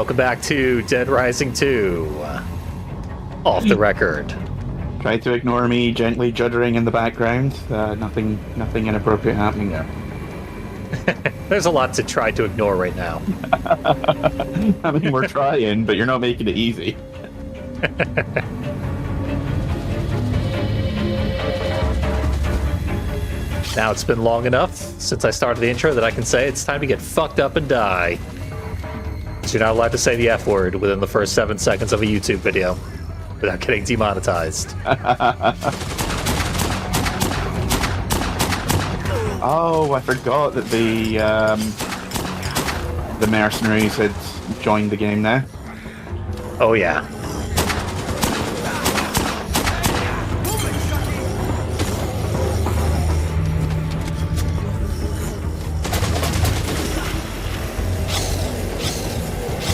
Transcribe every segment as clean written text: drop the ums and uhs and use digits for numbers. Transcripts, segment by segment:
Welcome back to Dead Rising 2. Off the record. Try to ignore me gently juddering in the background. Nothing inappropriate happening there. There's a lot to try to ignore right now. I mean, we're trying, but you're not making it easy. Now it's been long enough since I started the intro that I can say it's time to get fucked up and die. So you're not allowed to say the F word within the first 7 seconds of a YouTube video without getting demonetized. Oh, I forgot that the mercenaries had joined the game now. Oh yeah.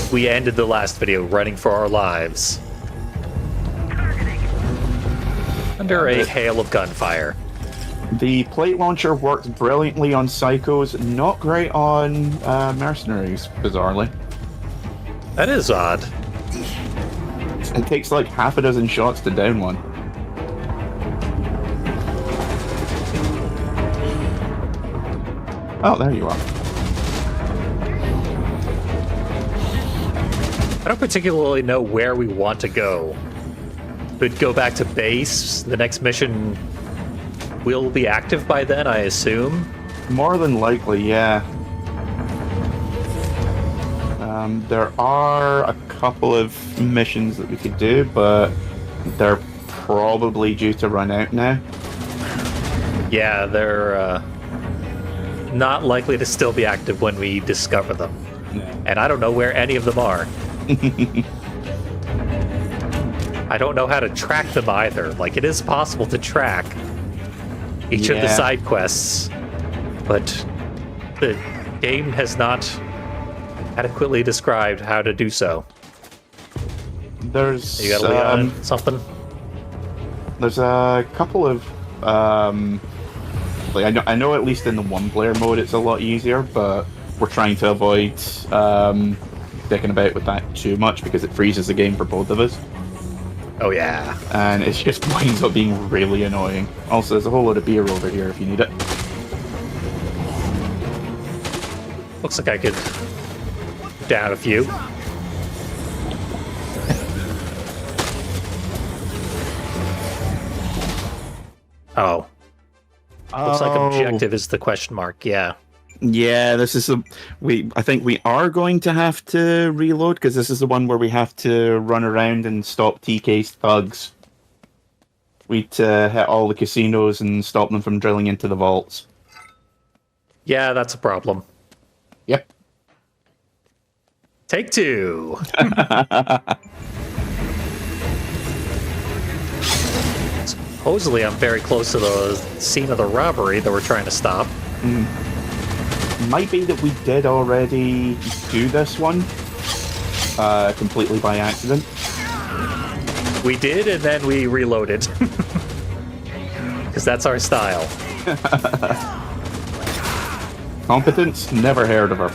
We ended the last video running for our lives. Under a hail of gunfire. The plate launcher worked brilliantly on psychos, not great on mercenaries, bizarrely. That is odd. It takes like half a dozen shots to down one. Oh, there you are. I don't particularly know where we want to go. But go back to base. The next mission will be active by then, I assume. More than likely, yeah. There are a couple of missions that we could do, but they're probably due to run out now. Yeah, they're not likely to still be active when we discover them. No. And I don't know where any of them are. I don't know how to track them either. Like, it is possible to track each of the side quests, but the game has not adequately described how to do so. There's You gotta lean on something? There's a couple of like I know at least in the one-player mode it's a lot easier, but we're trying to avoid dicking about with that too much because it freezes the game for both of us. Oh yeah. And it just winds up being really annoying. Also, there's a whole lot of beer over here if you need it. Looks like I could down a few. Oh. Looks like objective is the question mark, yeah. Yeah, this is I think we are going to have to reload because this is the one where we have to run around and stop TK's thugs. We hit all the casinos and stop them from drilling into the vaults. Yeah, that's a problem. Yep. Take two. Supposedly I'm very close to the scene of the robbery that we're trying to stop. Might be that we did already do this one completely by accident. We did, and then we reloaded. Because that's our style. Competence? Never heard of her.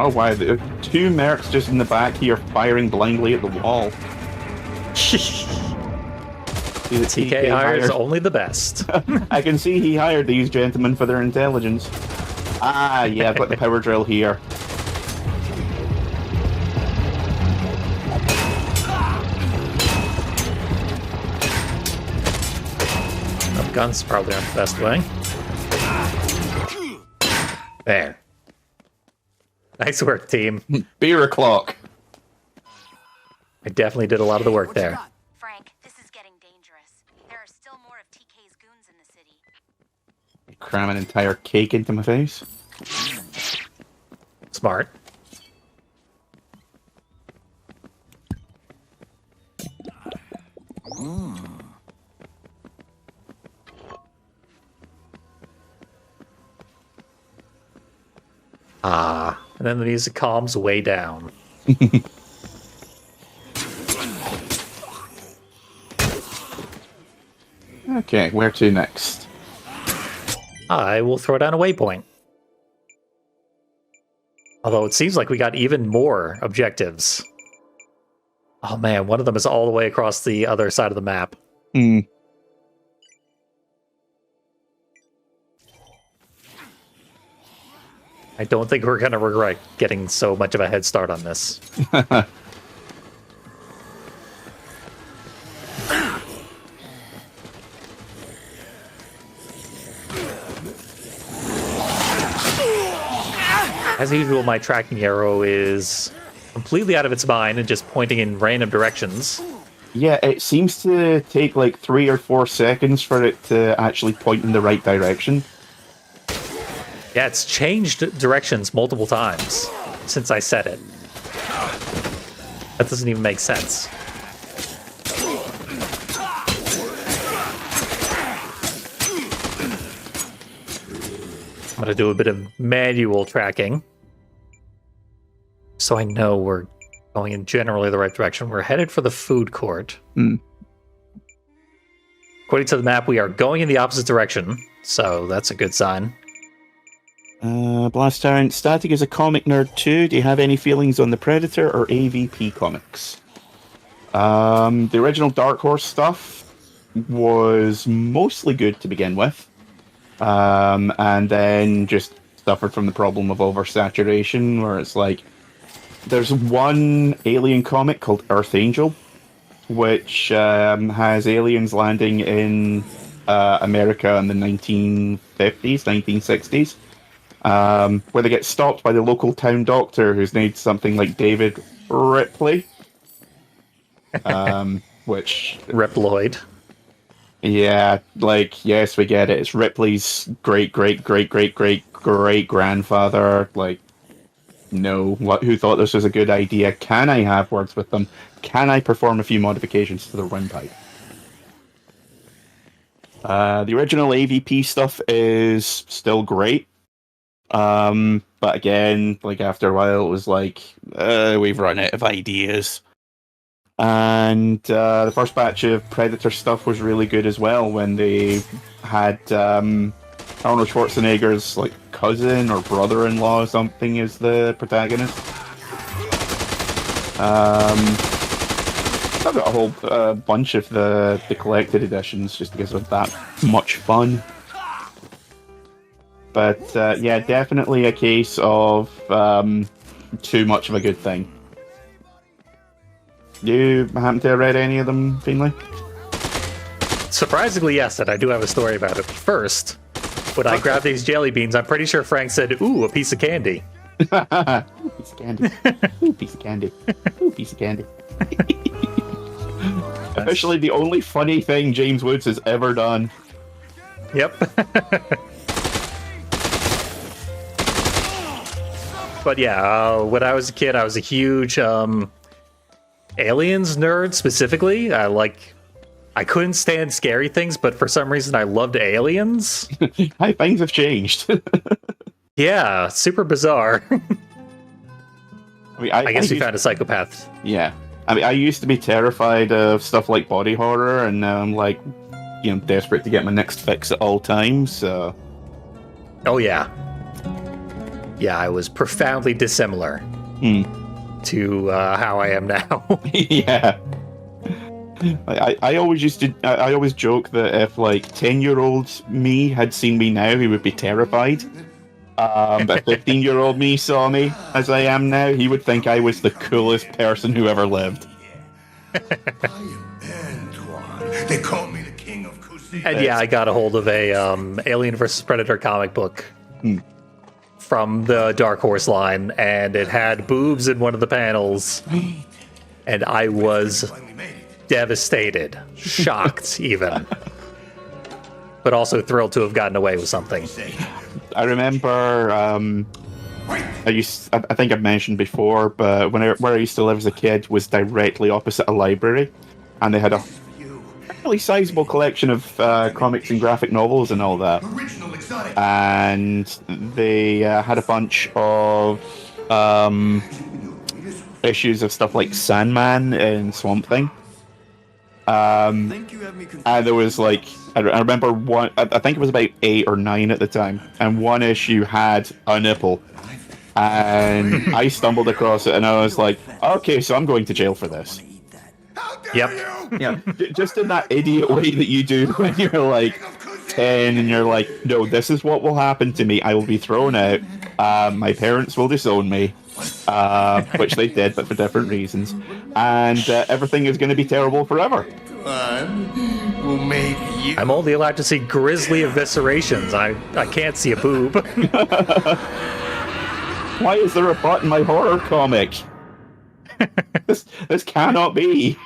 Oh wow, there are two mercs just in the back here firing blindly at the wall. TK hires only the best. I can see he hired these gentlemen for their intelligence. Ah, yeah, I've got the power drill here. Guns probably aren't the best way. There. Nice work, team. Beer o'clock. I definitely did a lot of the work there. Frank, this is getting dangerous. There are still more of TK's goons in the city. Cram an entire cake into my face. Smart. Ah, and then the music calms way down. Okay, where to next? I will throw down a waypoint. Although it seems like we got even more objectives. Oh man, one of them is all the way across the other side of the map. Hmm. I don't think we're going to regret getting so much of a head start on this. As usual, my tracking arrow is completely out of its mind and just pointing in random directions. Yeah, it seems to take like 3 or 4 seconds for it to actually point in the right direction. Yeah, it's changed directions multiple times since I set it. That doesn't even make sense. I'm going to do a bit of manual tracking, so I know we're going in generally the right direction. We're headed for the food court. According to the map, we are going in the opposite direction, so that's a good sign. Blast Tyrant, Static is a comic nerd too. Do you have any feelings on the Predator or AVP comics? The original Dark Horse stuff was mostly good to begin with. And then just suffered from the problem of oversaturation, where it's like, there's one alien comic called Earth Angel, which has aliens landing in America in the 1950s, 1960s, where they get stopped by the local town doctor, who's named something like David Ripley, which... Reploid. Yeah, like, yes, we get it. It's Ripley's great-great-great-great-great-great-grandfather. Like, no, who thought this was a good idea? Can I have words with them? Can I perform a few modifications to their windpipe? The original AVP stuff is still great. But again, like, after a while, it was like, we've run out of ideas. And the first batch of Predator stuff was really good as well, when they had Arnold Schwarzenegger's like cousin or brother-in-law or something as the protagonist. I've got a whole bunch of the collected editions just because of that much fun. But yeah, definitely a case of too much of a good thing. You happen to have read any of them, Finlay? Surprisingly, yes, and I do have a story about it. First, when I grabbed these jelly beans, I'm pretty sure Frank said, "Ooh, a piece of candy." Piece of candy. Ooh, piece of candy. Ooh, piece of candy. Officially the only funny thing James Woods has ever done. Yep. But yeah, when I was a kid, I was a huge aliens nerd specifically. I couldn't stand scary things, but for some reason I loved aliens. Hi, things have changed. Yeah, super bizarre. I mean, I guess we found a psychopath. Yeah. I mean, I used to be terrified of stuff like body horror, and now I'm like, desperate to get my next fix at all times, so... Oh yeah. Yeah, I was profoundly dissimilar to how I am now. Yeah. I always I always joke that if like 10-year-old me had seen me now, he would be terrified. But 15-year-old me saw me as I am now, he would think I was the coolest person who ever lived. I am Antoine. They call me the king of cuisine. And yeah, I got a hold of a Alien vs. Predator comic book from the Dark Horse line, and it had boobs in one of the panels, and I was devastated, shocked even, but also thrilled to have gotten away with something. I remember, I think I've mentioned before, but where I used to live as a kid was directly opposite a library, and they had a really sizable collection of comics and graphic novels and all that. And they had a bunch of issues of stuff like Sandman and Swamp Thing. And there was like, I remember one, I think it was about 8 or 9 at the time, and one issue had a nipple. And I stumbled across it and I was like, okay, so I'm going to jail for this. Yep. Yeah, just in that idiot way that you do when you're like 10 and you're like, no, this is what will happen to me. I will be thrown out. My parents will disown me, which they did, but for different reasons. And everything is going to be terrible forever. We'll make you. I'm only allowed to see grisly eviscerations. I can't see a boob. Why is there a butt in my horror comic? This cannot be.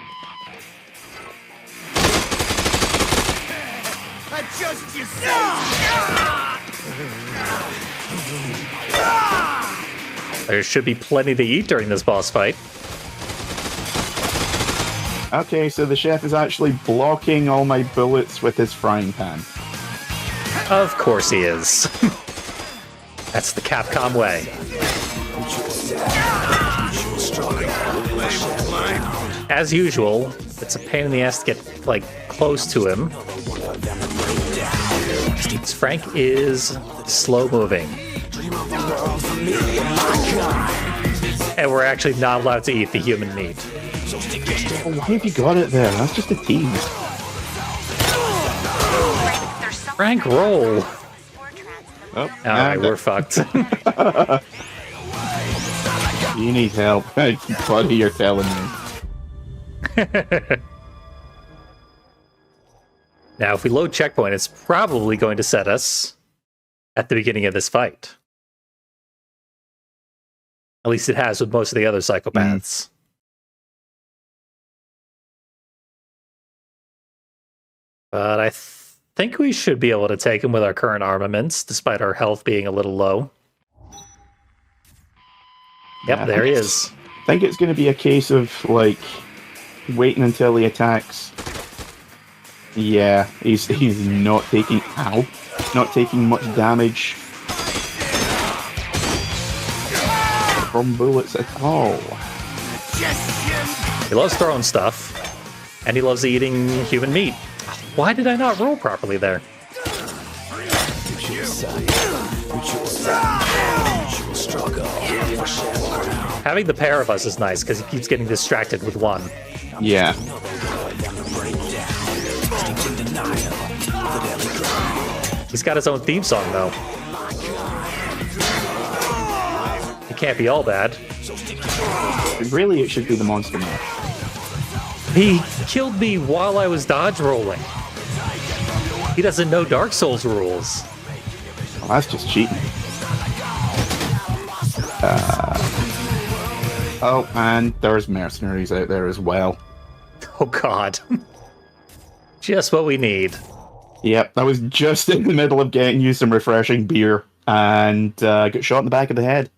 Adjust yourself. There should be plenty to eat during this boss fight. Okay, so the chef is actually blocking all my bullets with his frying pan. Of course he is. That's the Capcom way. As usual, it's a pain in the ass to get, like, close to him. Frank is slow-moving. And we're actually not allowed to eat the human meat. Oh, why have you got it there? That's just a tease. Frank, roll! Oh, Alright, we're fucked. You need help. Buddy, you're telling me. Now, if we load checkpoint, it's probably going to set us at the beginning of this fight. At least it has with most of the other psychopaths. But I think we should be able to take him with our current armaments, despite our health being a little low. Yep, Yeah, there he is. I think it's going to be a case of, like, waiting until he attacks. Yeah, he's not taking... Ow. Not taking much damage from bullets at all. He loves throwing stuff, and he loves eating human meat. Why did I not roll properly there? Having the pair of us is nice, because he keeps getting distracted with one. Yeah. He's got his own theme song, though. It can't be all bad. Really, it should be the Monster Mash. He killed me while I was dodge rolling. He doesn't know Dark Souls rules. Well, that's just cheating. Oh, and there's mercenaries out there as well. Oh god. Just what we need. Yep, I was just in the middle of getting you some refreshing beer and got shot in the back of the head.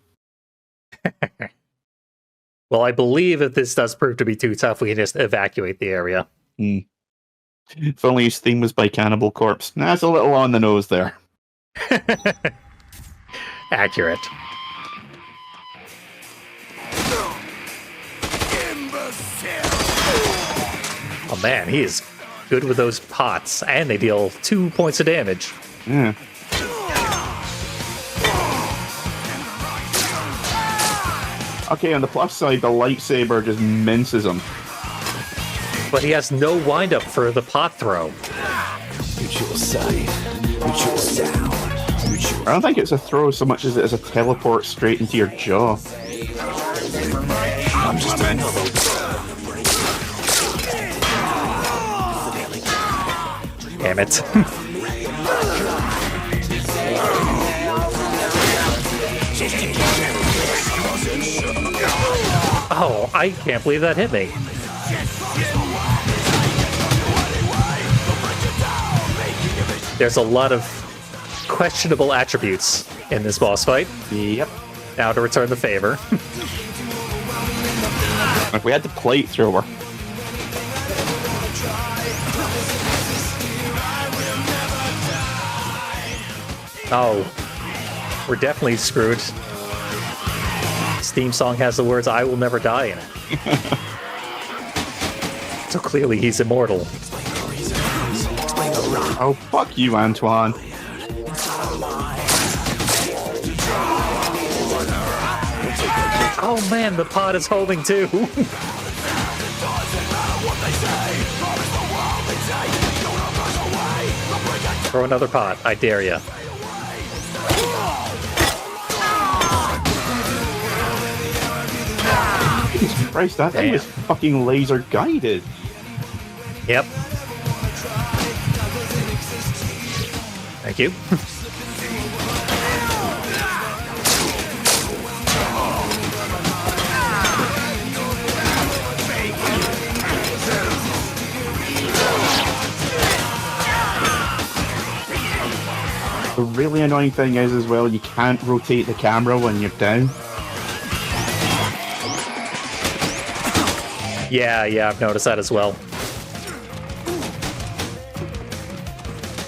Well, I believe if this does prove to be too tough, we can just evacuate the area. If only his theme was by Cannibal Corpse. That's a little on the nose there. Accurate. Oh man, he is good with those pots, and they deal 2 points of damage. Yeah. Okay, on the plus side, the lightsaber just minces him. But he has no wind-up for the pot throw. I don't think it's a throw so much as it is a teleport straight into your jaw. Damn it. Oh, I can't believe that hit me. There's a lot of questionable attributes in this boss fight. Yep. Now to return the favor. If we had the plate thrower. Oh, we're definitely screwed. This theme song has the words "I will never die" in it. So clearly he's immortal. Oh, fuck you, Antoine. Oh man, the pot is homing too. Throw another pot, I dare ya. Jesus Christ, that thing was fucking laser guided. Yep. Thank you. The really annoying thing is, as well, you can't rotate the camera when you're down. Yeah, I've noticed that as well.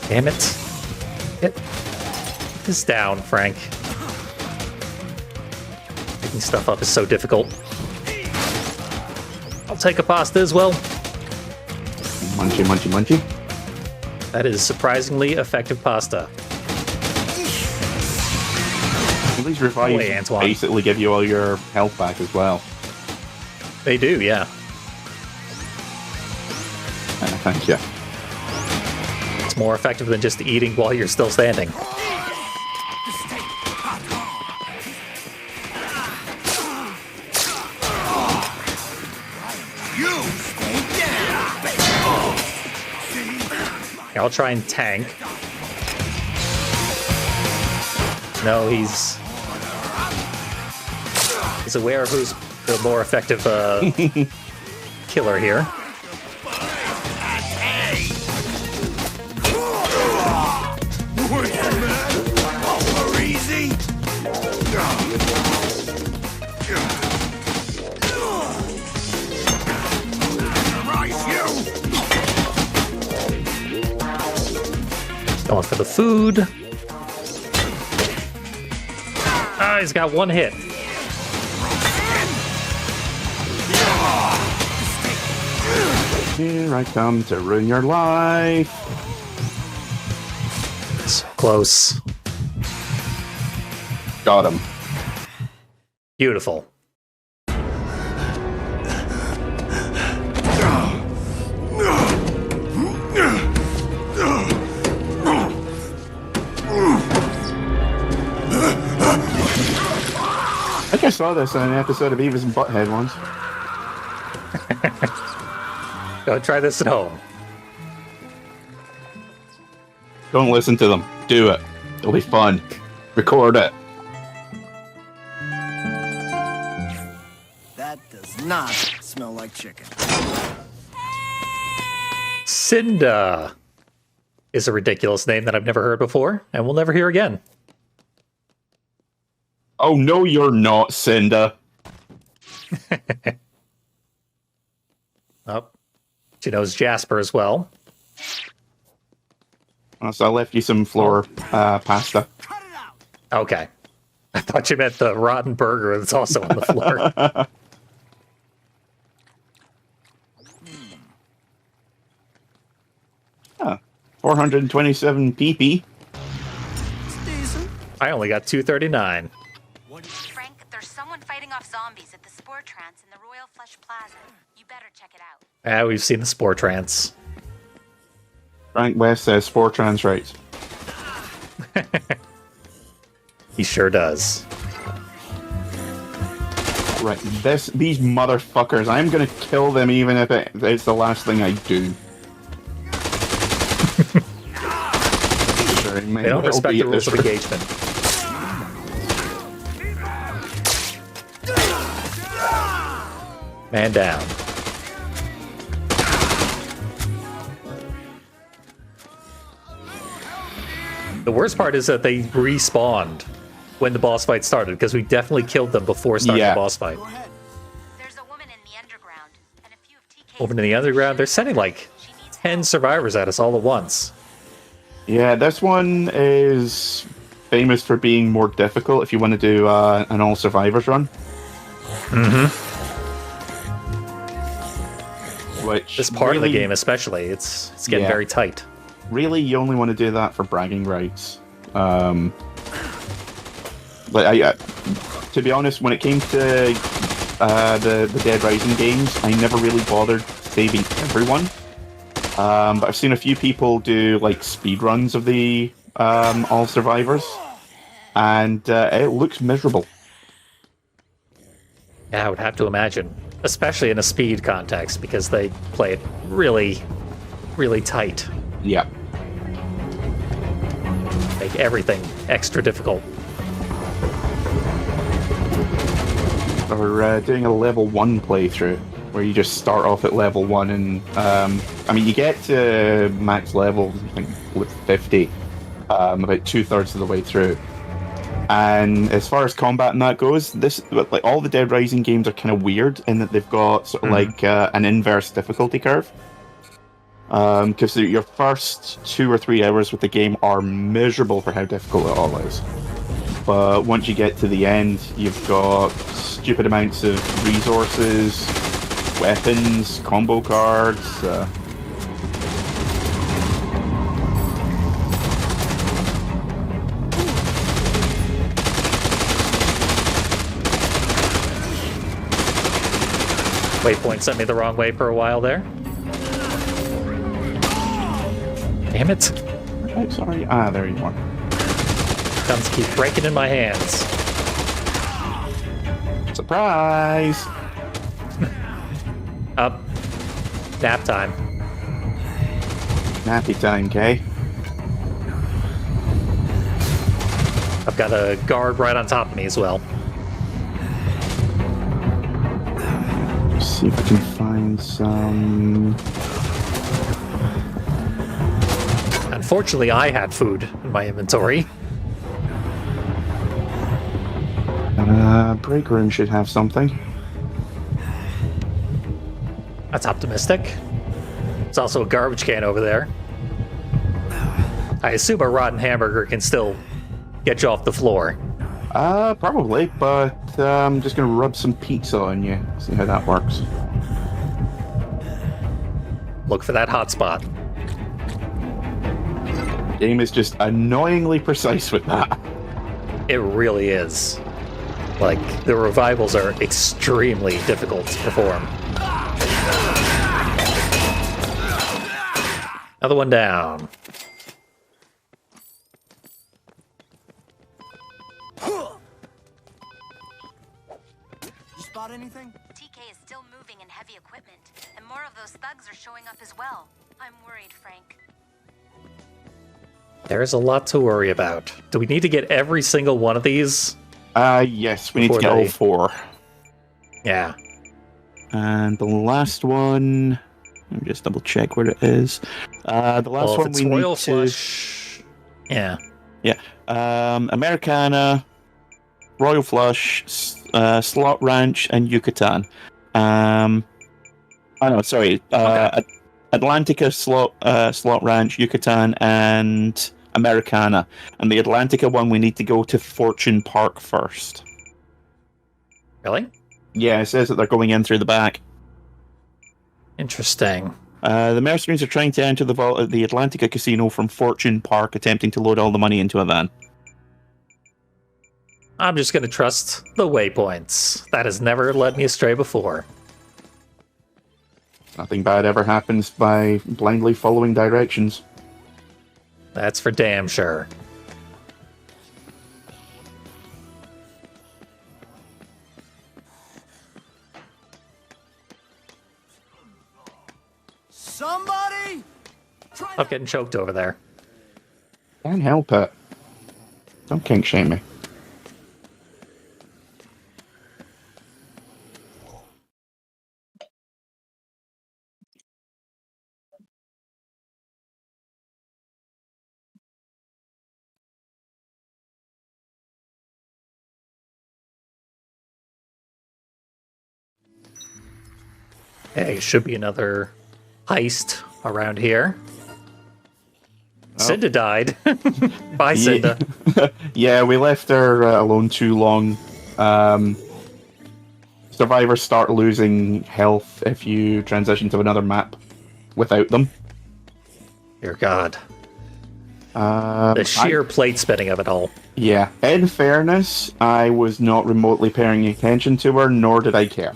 Damn it. Get this down, Frank. Picking stuff up is so difficult. I'll take a pasta as well. Munchy, munchy, munchy. That is surprisingly effective pasta. Well, these revives Wait, Antoine. basically give you all your health back as well. They do, yeah. Thank you. It's more effective than just eating while you're still standing. I'll try and tank. No, he's aware of who's the more effective killer here. Going for the food. Ah, he's got one hit. Here I come to ruin your life. So close. Got him. Beautiful. I think I saw this in an episode of Beavis and Butthead once. Go try this at home. Don't listen to them. Do it. It'll be fun. Record it. That does not smell like chicken. Cinda is a ridiculous name that I've never heard before, and we'll never hear again. Oh, no, you're not, Cinda. Oh, she knows Jasper as well. So I left you some floor pasta. Okay. I thought you meant the rotten burger that's also on the floor. 427 PP. I only got 239. Frank, there's someone fighting off zombies at the Spore Trance in the Royal Flush Plaza. You better check it out. We've seen the Spore Trance. Frank West says Spore Trans rights. He sure does. Right, these motherfuckers, I'm gonna kill them even if it's the last thing I do. They don't respect the rules of engagement. Man down. The worst part is that they respawned when the boss fight started, because we definitely killed them before starting the boss fight. There's a woman in the underground, and a few of TK's Woman in the underground, they're sending like 10 survivors at us all at once. Yeah, this one is famous for being more difficult if you want to do an all survivors run. which This part of the really- game, especially, it's getting Yeah. very tight. Really, you only want to do that for bragging rights. But to be honest, when it came to the Dead Rising games, I never really bothered saving everyone. But I've seen a few people do like speed runs of the All Survivors, and it looks miserable. Yeah, I would have to imagine, especially in a speed context, because they play it really, really tight. Yeah. Make everything extra difficult. Or doing a level 1 playthrough, where you just start off at level 1 and, I mean, you get to max level, I think, with 50, about 2/3 of the way through. And as far as combat and that goes, like all the Dead Rising games are kind of weird in that they've got sort of like an inverse difficulty curve. Because your first 2 or 3 hours with the game are miserable for how difficult it all is. But once you get to the end, you've got stupid amounts of resources, weapons, combo cards. Waypoint sent me the wrong way for a while there. Damn it. Oh, sorry. Ah, there you are. Guns keep breaking in my hands. Surprise! Up. Nap time. Nappy time, Kay. I've got a guard right on top of me as well. See if I can find some. Unfortunately, I had food in my inventory. Break room should have something. That's optimistic. There's also a garbage can over there. I assume a rotten hamburger can still get you off the floor. Probably, but I'm just gonna rub some pizza on you. See how that works. Look for that hot spot. Game is just annoyingly precise with that. It really is. Like, the revivals are extremely difficult to perform. Another one down. You spot anything? TK is still moving in heavy equipment, and more of those thugs are showing up as well. I'm worried, Frank. There's a lot to worry about. Do we need to get every single one of these? Yes, we need to get all 4. Yeah. And the last one, let me just double check where it is. The last Well, if one it's we Royal need to. Flush... Yeah. Yeah. Americana, Royal Flush, Slot Ranch, and Yucatan. Oh no, sorry. Okay. Atlantica, Slot Ranch, Yucatan, and Americana. And the Atlantica one, we need to go to Fortune Park first. Really? Yeah, it says that they're going in through the back. Interesting. The mercenaries are trying to enter the vault at the Atlantica Casino from Fortune Park, attempting to load all the money into a van. I'm just going to trust the waypoints. That has never led me astray before. Nothing bad ever happens by blindly following directions. That's for damn sure. Somebody! Try I'm getting choked over there. Can't help it. Don't kink shame me. Hey, should be another heist around here. Oh. Cinda died. Bye, Cinda. Yeah, we left her alone too long. survivors start losing health if you transition to another map without them. Dear God. The sheer plate spinning of it all. Yeah. In fairness, I was not remotely paying attention to her, nor did I care.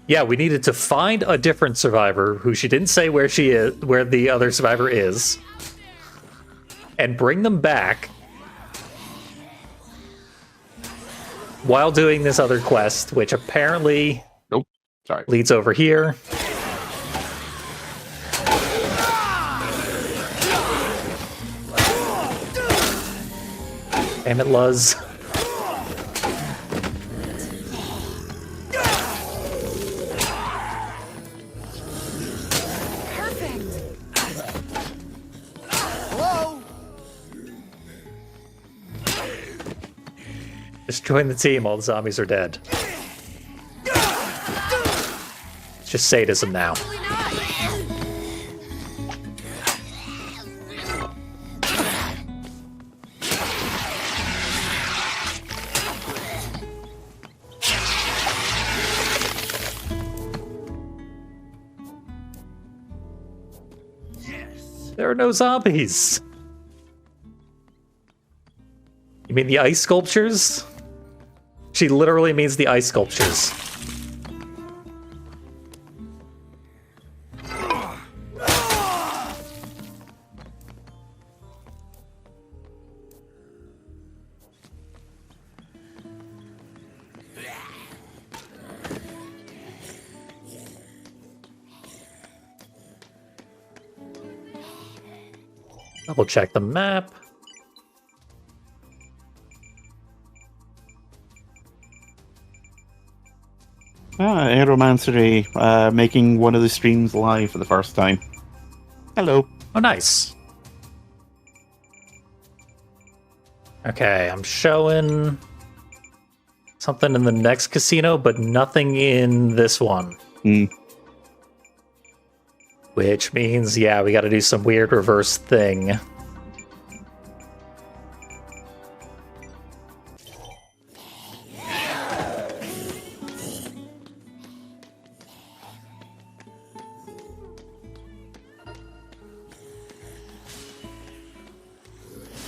Yeah, we needed to find a different survivor who she didn't say where she is, where the other survivor is, and bring them back while doing this other quest, which apparently Nope. Sorry. leads over here. Damn it, Luz. Hello? Just join the team, all the zombies are dead. It's just sadism now. There are no zombies. You mean the ice sculptures? She literally means the ice sculptures. Double check the map. Aeromancery, making one of the streams live for the first time. Hello. Oh, nice. Okay, I'm showing something in the next casino, but nothing in this one. Hmm. Which means, yeah, we gotta do some weird reverse thing.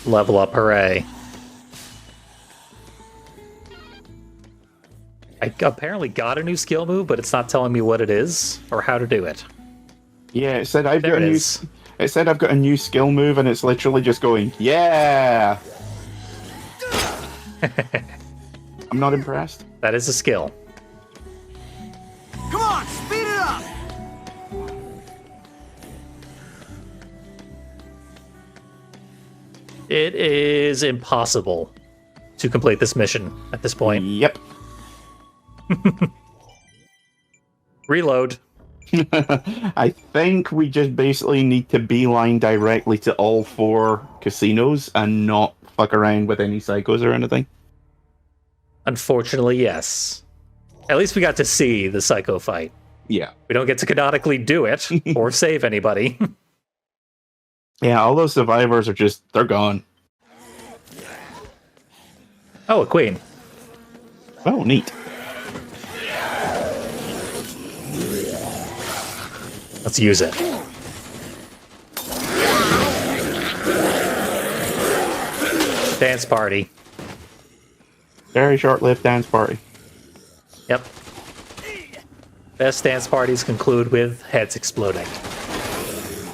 Level up, hooray. I apparently got a new skill move, but it's not telling me what it is or how to do it. Yeah, it said I've There got a it new. is. It said I've got a new skill move, and it's literally just going, yeah. I'm not impressed. That is a skill. Come on, speed it up! It is impossible to complete this mission at this point. Yep. Reload. I think we just basically need to beeline directly to all 4 casinos and not fuck around with any psychos or anything. Unfortunately, yes. At least we got to see the psycho fight. Yeah. We don't get to canonically do it or save anybody. Yeah, all those survivors are just, they're gone. Oh, a queen. Oh, neat. Let's use it. Dance party. Very short-lived dance party. Yep. Best dance parties conclude with heads exploding.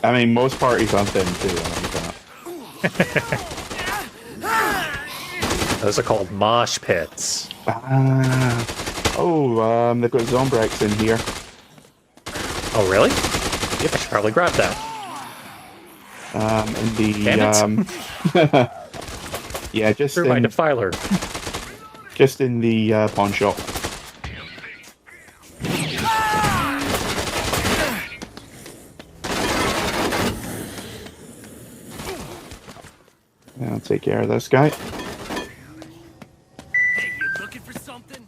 I mean, most parties on them too. I like that. Those are called mosh pits. They've got Zombrex in here. Oh, really? Yep, I should probably grab that. In the Damn it. yeah, just Through my in, defiler. just in the pawn shop. I'll take care of this guy. Hey, you looking for something?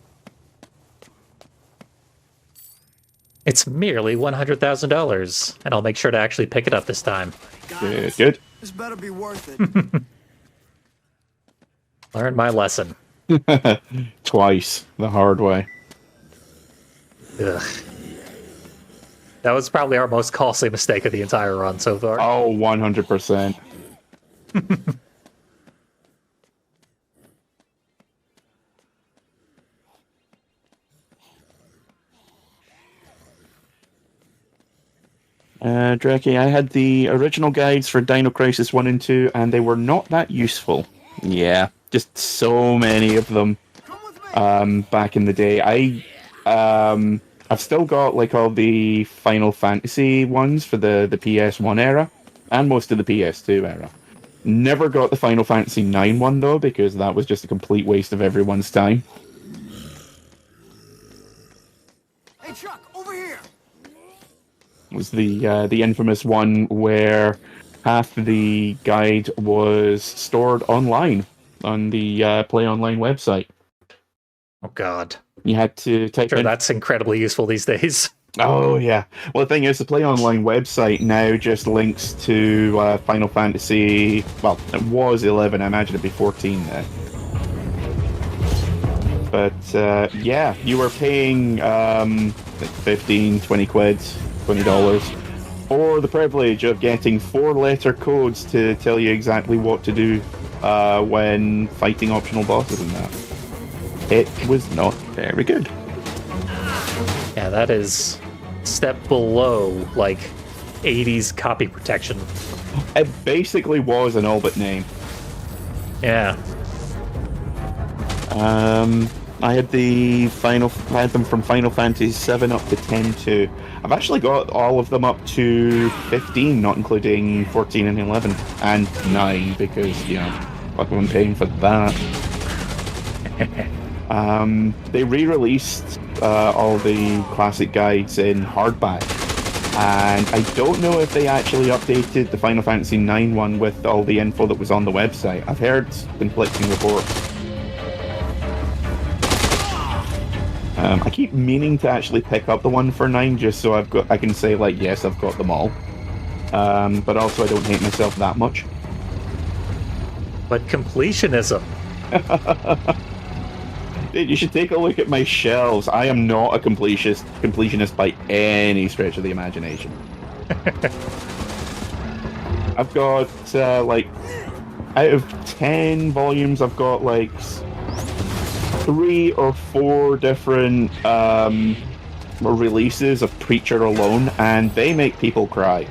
It's merely $100,000, and I'll make sure to actually pick it up this time. Good, good. This better be worth it. Learn my lesson. Twice the hard way. Ugh. That was probably our most costly mistake of the entire run so far. Oh, 100%. Dreki, I had the original guides for Dino Crisis 1 and 2, and they were not that useful. Yeah, just so many of them back in the day. I've still got like all the Final Fantasy ones for the PS1 era, and most of the PS2 era. Never got the Final Fantasy 9 one, though, because that was just a complete waste of everyone's time. Hey, Chuck, over here. Was the infamous one where half the guide was stored online on the Play Online website. Oh god. You had to type Sure, in... that's incredibly useful these days. Oh, yeah. Well, the thing is, the Play Online website now just links to Final Fantasy... Well, it was 11. I imagine it'd be 14 now. But, yeah, you were paying like 15, 20 quid, $20 for the privilege of getting 4-letter codes to tell you exactly what to do when fighting optional bosses and that. It was not very good. Yeah, that is step below, like, 80s copy protection. It basically was an all but name. Yeah. I had them from Final Fantasy 7 up to 10 too. I've actually got all of them up to 15, not including 14 and 11, and 9 because, you know, fuck, I'm paying for that. They re-released all the classic guides in hardback, and I don't know if they actually updated the Final Fantasy 9 one with all the info that was on the website. I've heard conflicting reports. I keep meaning to actually pick up the one for 9 just so I can say, like, yes, I've got them all. But also I don't hate myself that much. But completionism. Dude, you should take a look at my shelves. I am not a completionist by any stretch of the imagination. I've got, like, out of 10 volumes, I've got, like, 3 or 4 different releases of Preacher alone, and they make people cry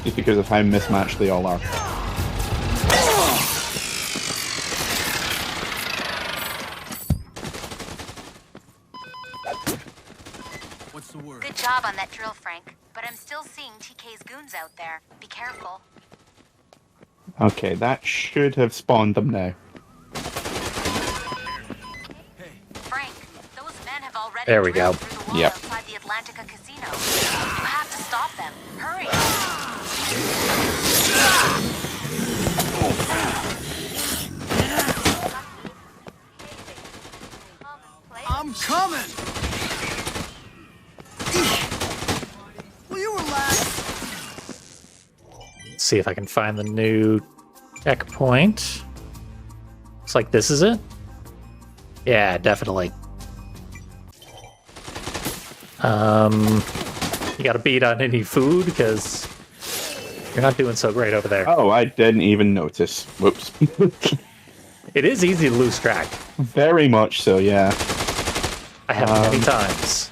just because of how mismatched they all are. What's the word? Good job on that drill, Frank. But I'm still seeing TK's goons out there. Be careful. Okay, that should have spawned them now. Frank, those men have already There we go. drilled through the wall Yep. outside the Atlantica casino. You have to stop them. Hurry. I'm coming. Will you relax? See if I can find the new checkpoint. Looks like this is it. Yeah, definitely. You got to beat on any food because you're not doing so great over there. Oh, I didn't even notice. Whoops. It is easy to lose track. Very much so, yeah. I have many times.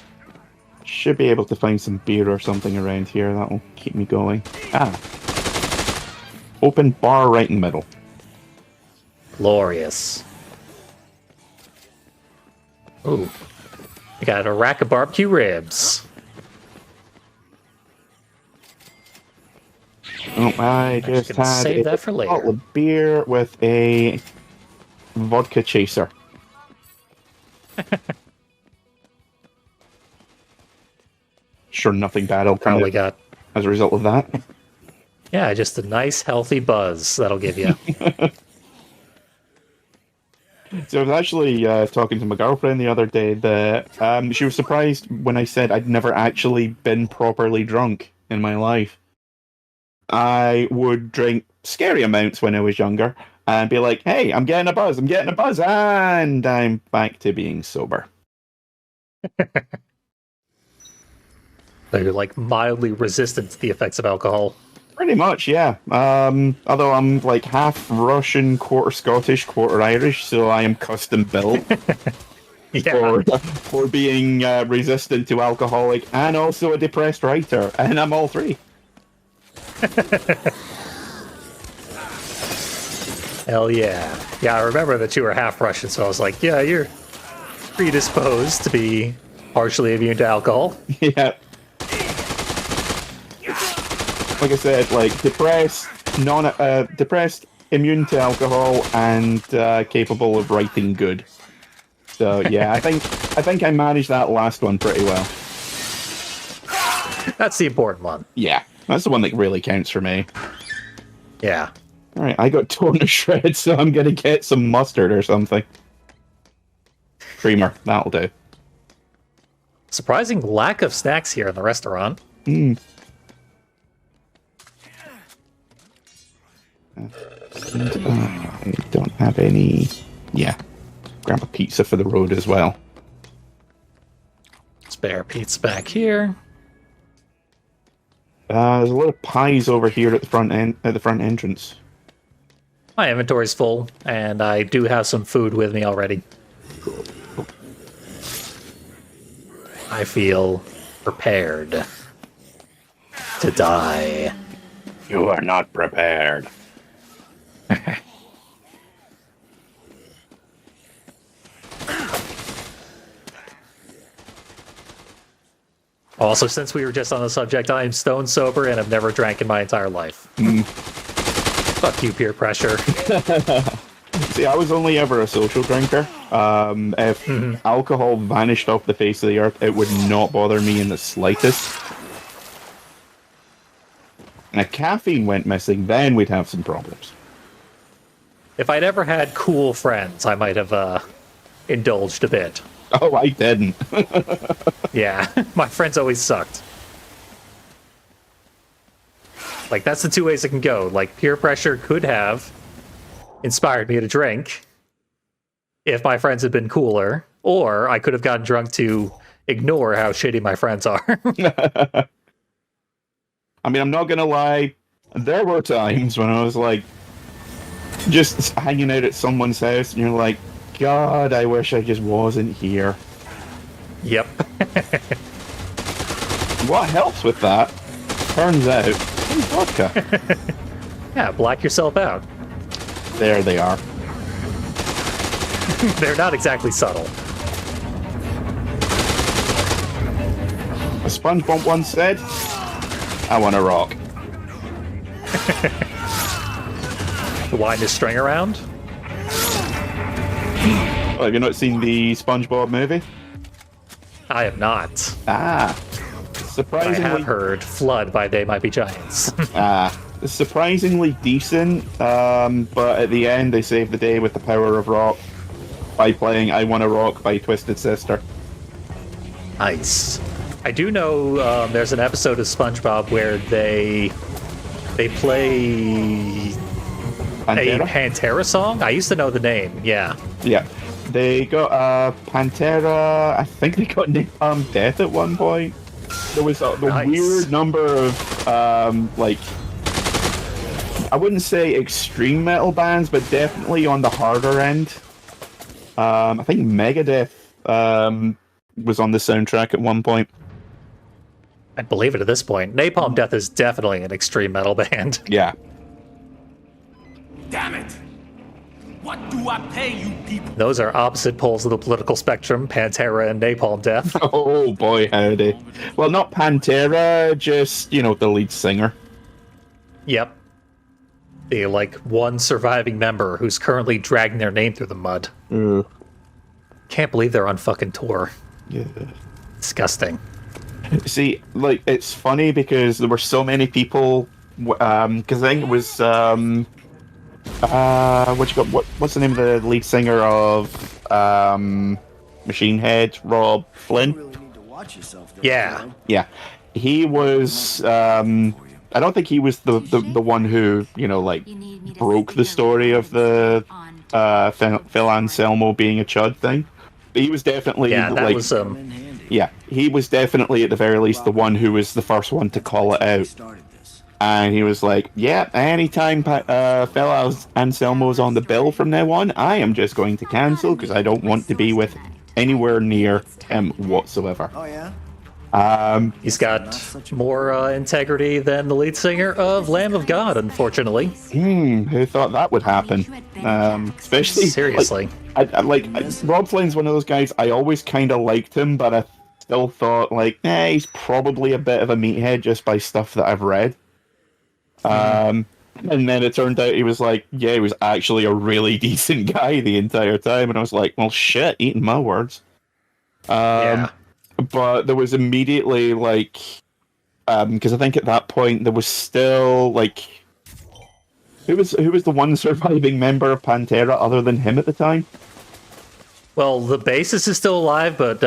Should be able to find some beer or something around here. That'll keep me going. Ah. Open bar right in the middle. Glorious. Ooh. I got a rack of barbecue ribs. Oh, I just gonna had save a that for later. bottle of beer with a vodka chaser. Sure, nothing bad will come Probably out got, as a result of that. yeah, just a nice healthy buzz that'll give you. So I was actually talking to my girlfriend the other day that she was surprised when I said I'd never actually been properly drunk in my life. I would drink scary amounts when I was younger and be like, hey, I'm getting a buzz, and I'm back to being sober. So you're like mildly resistant to the effects of alcohol. Pretty much, yeah. Although I'm like half Russian, quarter Scottish, quarter Irish, so I am custom built Yeah. for being resistant to alcoholic and also a depressed writer, and I'm all three. Hell yeah. Yeah, I remember that you were half Russian, so I was like, yeah, you're predisposed to be partially immune to alcohol. Yeah. Like I said, like depressed, depressed, immune to alcohol, and capable of writing good. So yeah, I think I managed that last one pretty well. That's the important one. Yeah, that's the one that really counts for me. Yeah. All right, I got torn to shreds, so I'm gonna get some mustard or something. Creamer, that'll do. Surprising lack of snacks here in the restaurant. I don't have any. Yeah, grab a pizza for the road as well. Spare pizza back here. There's a lot of pies over here at the front entrance. My inventory's full, and I do have some food with me already. I feel prepared to die. You are not prepared. Also, since we were just on the subject, I am stone sober and have never drank in my entire life. Fuck you, peer pressure. See, I was only ever a social drinker. If alcohol vanished off the face of the earth, it would not bother me in the slightest. And if caffeine went missing, then we'd have some problems. If I'd ever had cool friends, I might have indulged a bit. Oh, I didn't. Yeah, my friends always sucked. Like, that's the two ways it can go. Like, peer pressure could have inspired me to drink if my friends had been cooler, or I could have gotten drunk to ignore how shitty my friends are. I mean, I'm not gonna lie. There were times when I was like, just hanging out at someone's house, and you're like, God, I wish I just wasn't here. Yep. What helps with that, turns out, is vodka. Yeah, black yourself out. There they are. They're not exactly subtle. A SpongeBob once said, I want to rock. Wind his string around? Oh, have you not seen the SpongeBob movie? I have not. Ah. I Surprisingly, have heard Flood by They Might Be Giants. surprisingly decent, but at the end they save the day with the power of rock by playing I Wanna Rock by Twisted Sister. Nice. I do know there's an episode of SpongeBob where they play Pantera? a Pantera song. I used to know the name. Yeah. Yeah. They got Pantera, I think they got Napalm Death at one point. There was a Nice. weird number of, like, I wouldn't say extreme metal bands, but definitely on the harder end. I think Megadeth was on the soundtrack at one point. I believe it at this point. Napalm Death is definitely an extreme metal band. Yeah. Damn it! What do I pay you people? Those are opposite poles of the political spectrum, Pantera and Napalm Death. Oh boy, howdy. Well, not Pantera, just, you know, the lead singer. Yep. The, like, one surviving member who's currently dragging their name through the mud. Can't believe they're on fucking tour. Yeah. Disgusting. See, like, it's funny because there were so many people, because I think it was, what's the name of the lead singer of Machine Head, Rob You Flynn? really need to watch yourself there. Yeah. Kyle. Yeah. He was, I don't think he was the one who, you know, like, broke the story of the Phil Anselmo being a chud thing. he was definitely Yeah, that like, was In handy. yeah, he was definitely at the very least the one who was the first one to call it out. Started this. And he was like, yeah, anytime fella Anselmo's on the bill from now on, I am just going to cancel because I don't want to be with anywhere near him whatsoever. Oh yeah. he's got more integrity than the lead singer of Lamb of God, unfortunately. Who thought that would happen? Especially Seriously. Rob Flynn's one of those guys. I always kind of liked him, but I still thought like, he's probably a bit of a meathead just by stuff that I've read. And then it turned out he was like, yeah, he was actually a really decent guy the entire time, and I was like, well, shit, eating my words. Yeah. But there was immediately like, because I think at that point there was still like, who was the one surviving member of Pantera other than him at the time? Well, the bassist is still alive, but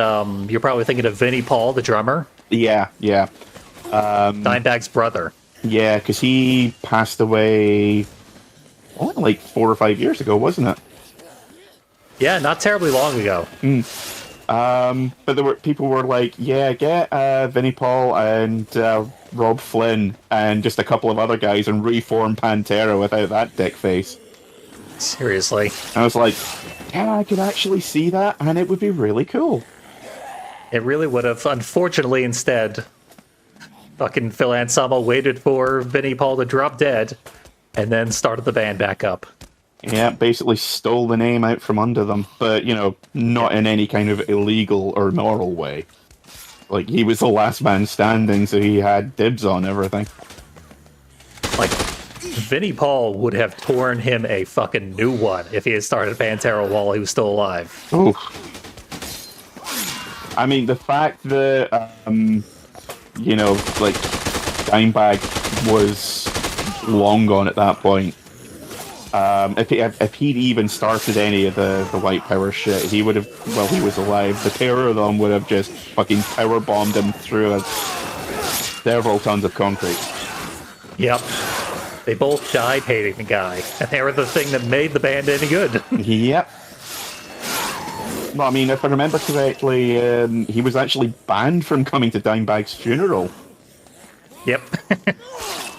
you're probably thinking of Vinnie Paul, the drummer, Yeah. Dimebag's brother. Yeah, because he passed away, like 4 or 5 years ago, wasn't it? Yeah, not terribly long ago. But there were people were like, yeah, get Vinnie Paul and Rob Flynn and just a couple of other guys and reform Pantera without that dick face. Seriously. I was like, yeah, I could actually see that, and it would be really cool. It really would have. Unfortunately, instead, fucking Phil Anselmo waited for Vinnie Paul to drop dead and then started the band back up. Yeah, basically stole the name out from under them, but, not in any kind of illegal or moral way. Like, he was the last man standing, so he had dibs on everything. Like, Vinnie Paul would have torn him a fucking new one if he had started Pantera while he was still alive. Oh. I mean, the fact that, Dimebag was long gone at that point. If he'd even started any of the White Power shit, he would have, while he was alive, the pair of them would have just fucking power bombed him through several tons of concrete. Yep. They both died hating the guy, and they were the thing that made the band any good. Yep. Well, I mean, if I remember correctly, he was actually banned from coming to Dimebag's funeral. Yep.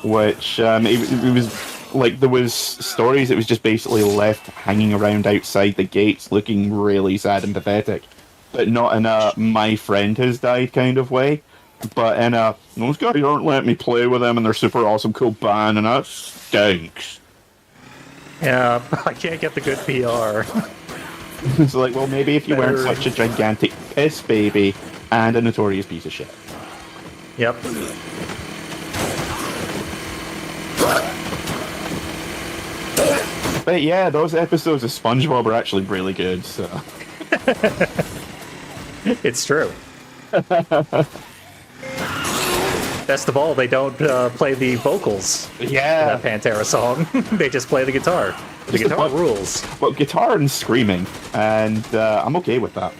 Which, it was, like, there was stories, it was just basically left hanging around outside the gates looking really sad and pathetic. But not in a, my friend has died kind of way. But in a, those guys aren't letting me play with them and they're super awesome, cool band, and that stinks. Yeah, I can't get the good PR. It's like, well, maybe if you weren't such a gigantic piss baby and a notorious piece of shit. Yep. But yeah, those episodes of SpongeBob are actually really good, so. It's true. Best of all, they don't play the vocals in Yeah. that Pantera song. They just play the guitar. The guitar rules. Well, guitar and screaming, and I'm okay with that.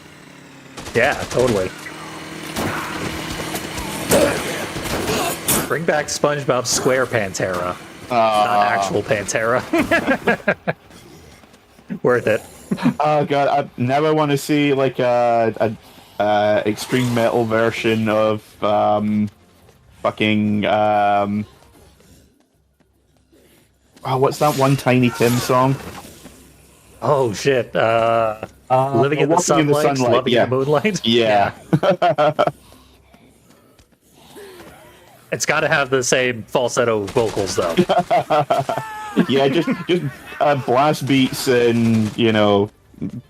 Yeah, totally. Bring back SpongeBob Square Pantera. Not actual Pantera. Worth it. Oh god, I never want to see like a extreme metal version of fucking what's that one Tiny Tim song? Oh shit. Living in the Walking in the sunlight, Sunlight, loving yeah. in the moonlight. Yeah. It's got to have the same falsetto vocals though. Yeah, just blast beats and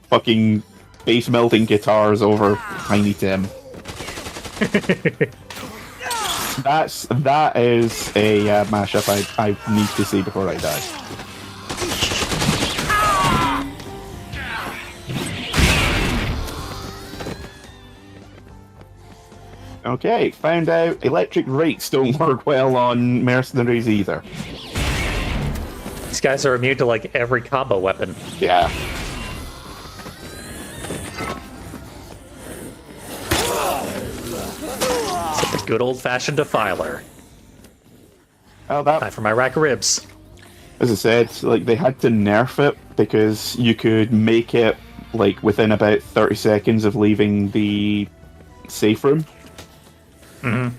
fucking bass melting guitars over Tiny Tim. That is a mashup I need to see before I die. Okay, found out electric rates don't work well on mercenaries either. These guys are immune to like every combo weapon. Yeah. It's like a good old-fashioned defiler. Well, that, Time for my rack of ribs. as I said, like they had to nerf it because you could make it like within about 30 seconds of leaving the safe room. Mm-hmm.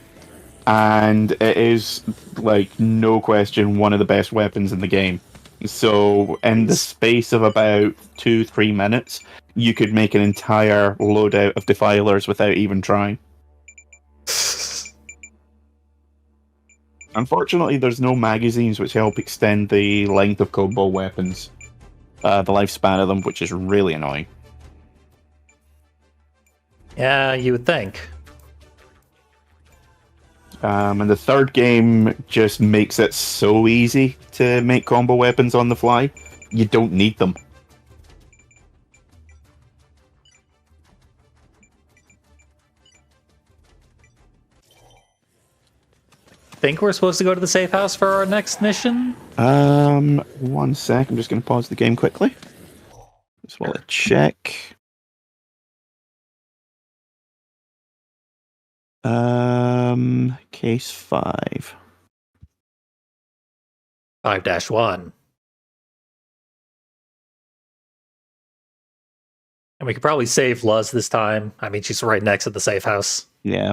And it is, like, no question, one of the best weapons in the game. So, in the space of about 2-3 minutes, you could make an entire loadout of defilers without even trying. Unfortunately, there's no magazines which help extend the length of combo weapons, the lifespan of them, which is really annoying. Yeah, you would think. And the third game just makes it so easy to make combo weapons on the fly. You don't need them. Think we're supposed to go to the safe house for our next mission? 1 sec. I'm just going to pause the game quickly. Just while I check. Case 5. 5-1. And we could probably save Luz this time. I mean, she's right next to the safe house. Yeah.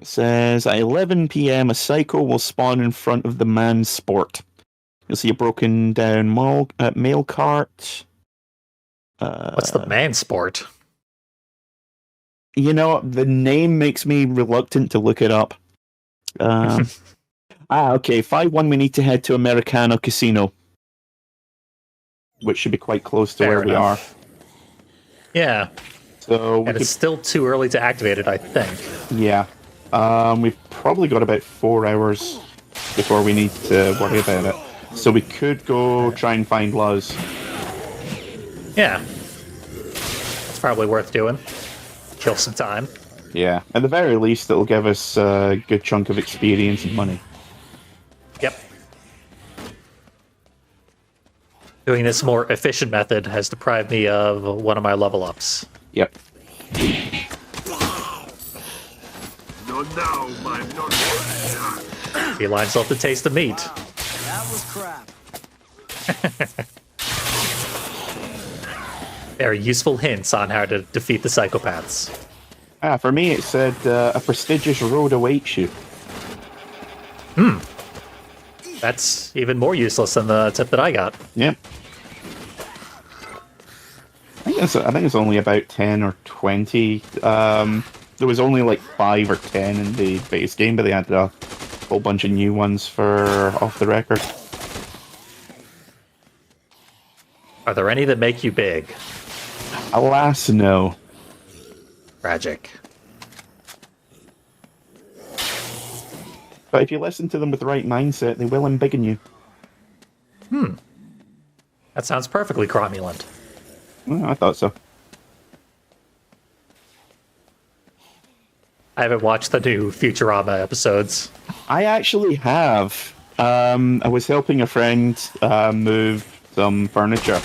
Says at 11 p.m. a psycho will spawn in front of the man's sport. You'll see a broken down mail cart. What's the man sport? You know, the name makes me reluctant to look it up. Okay. 5-1, we need to head to Americano Casino, which should be quite close to Fair where enough. we are. Yeah. So we And it's still too early to activate it, I think. yeah. We've probably got about 4 hours before we need to worry about it. So we could go try and find Luz. Yeah. It's probably worth doing. Kill some time. Yeah. At the very least, it'll give us a good chunk of experience and money. Yep. Doing this more efficient method has deprived me of one of my level ups. Yep. No, no, my no. Felines love to taste the meat. That was crap. Very useful hints on how to defeat the psychopaths. For me, it said a prestigious road awaits you. That's even more useless than the tip that I got. Yep. I think it's only about 10 or 20. There was only like 5 or 10 in the base game, but they added a whole bunch of new ones for off the record. Are there any that make you big? Alas, no. Tragic. But if you listen to them with the right mindset, they will embiggen you. That sounds perfectly cromulent. Well, I thought so. I haven't watched the new Futurama episodes. I actually have. I was helping a friend move some furniture,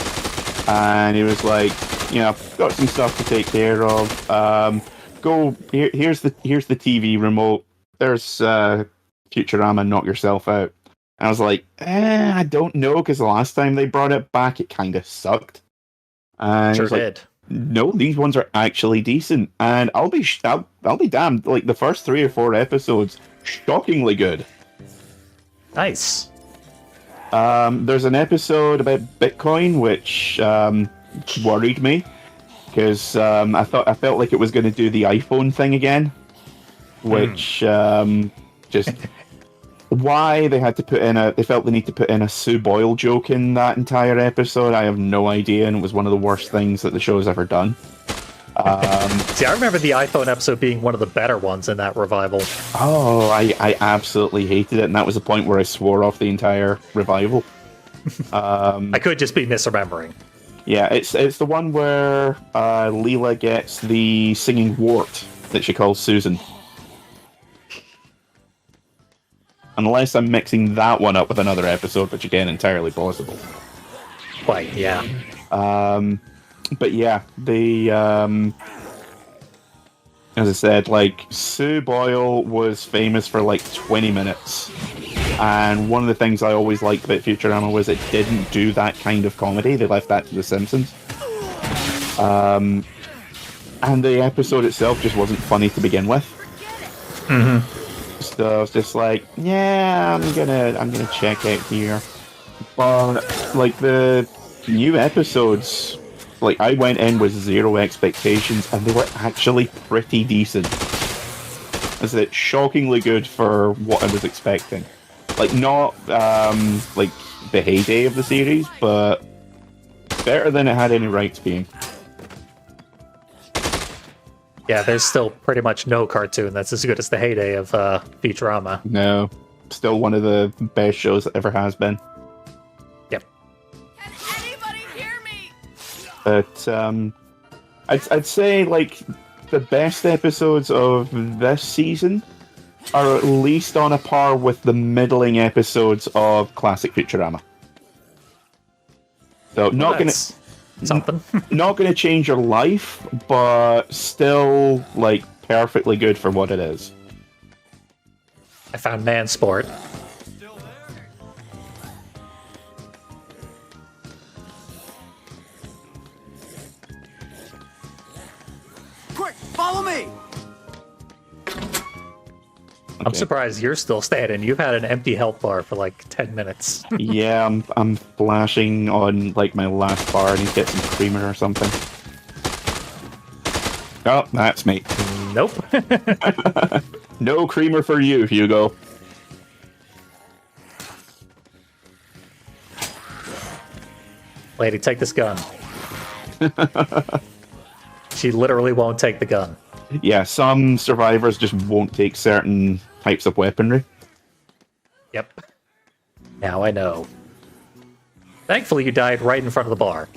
and he was like, "You know, I've got some stuff to take care of. Go here. Here's the TV remote. There's Futurama. Knock yourself out." And I was like, I don't know, because the last time they brought it back, it kind of sucked. And Sure I was like, did. no, these ones are actually decent, and I'll be damned. Like the first 3 or 4 episodes, shockingly good. Nice. There's an episode about Bitcoin which worried me because I felt like it was going to do the iPhone thing again, which just why they had to they felt the need to put in a Sue Boyle joke in that entire episode. I have no idea, and it was one of the worst things that the show's ever done. See, I remember the iPhone episode being one of the better ones in that revival. Oh, I absolutely hated it, and that was the point where I swore off the entire revival. I could just be misremembering. Yeah, it's the one where Leela gets the singing wart that she calls Susan. Unless I'm mixing that one up with another episode, which again, entirely possible. Quite, yeah. But yeah, as I said, like, Sue Boyle was famous for like 20 minutes. And one of the things I always liked about Futurama was it didn't do that kind of comedy. They left that to The Simpsons. And the episode itself just wasn't funny to begin with. So I was just like, yeah, I'm gonna check out here. But like the new episodes, like I went in with zero expectations, and they were actually pretty decent. Is it shockingly good for what I was expecting? Like not like the heyday of the series, but better than it had any right to being. Yeah, there's still pretty much no cartoon that's as good as the heyday of Futurama. No, still one of the best shows that ever has been. Yep. Can anybody hear me? But I'd say like the best episodes of this season are at least on a par with the middling episodes of classic Futurama. So not gonna something. not gonna change your life, but still like perfectly good for what it is. I found Mansport. Quick, follow me! I'm surprised you're still standing. You've had an empty health bar for like 10 minutes. Yeah, I'm flashing on like my last bar. I need to get some creamer or something. Oh, that's me. Nope. No creamer for you, Hugo. Lady, take this gun. She literally won't take the gun. Yeah, some survivors just won't take certain types of weaponry. Yep. Now I know. Thankfully, you died right in front of the bar.